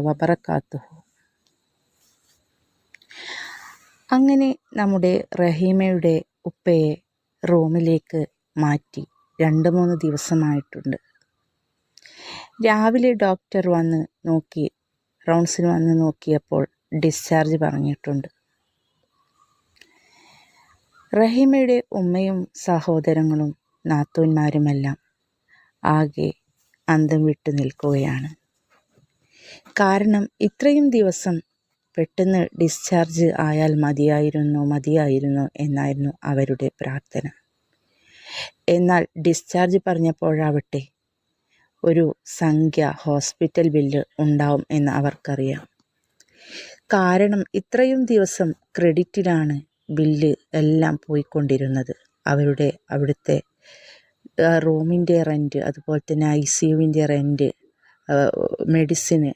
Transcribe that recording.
വബറകാതുഹു. അങ്ങനെ നമ്മുടെ റഹീമയുടെ ഉപ്പയെ റൂമിലേക്ക് മാറ്റി 2-3 ദിവസമായിട്ടുണ്ട്. രാവിലെ ഡോക്ടർ റൗണ്ട്സിന് വന്ന് നോക്കിയപ്പോൾ ഡിസ്ചാർജ് പറഞ്ഞിട്ടുണ്ട്. റഹീമയുടെ ഉമ്മയും സഹോദരങ്ങളും നാത്തൂന്മാരുമെല്ലാം ആകെ അന്തം വിട്ടു നിൽക്കുകയാണ്. കാരണം ഇത്രയും ദിവസം പെട്ടെന്ന് ഡിസ്ചാർജ് ആയാൽ മതിയായിരുന്നു എന്നായിരുന്നു അവരുടെ പ്രാർത്ഥന. എന്നാൽ ഡിസ്ചാർജ് പറഞ്ഞപ്പോഴാവട്ടെ ഒരു സംഖ്യ ഹോസ്പിറ്റൽ ബില്ല് ഉണ്ടാവും എന്ന് അവർക്കറിയാം. കാരണം ഇത്രയും ദിവസം ക്രെഡിറ്റിലാണ് ബില്ല് എല്ലാം പോയിക്കൊണ്ടിരുന്നത്. അവിടുത്തെ റൂമിൻ്റെ റെൻറ്റ്, അതുപോലെ തന്നെ ICUവിൻ്റെ റെൻറ്റ്, മെഡിസിന്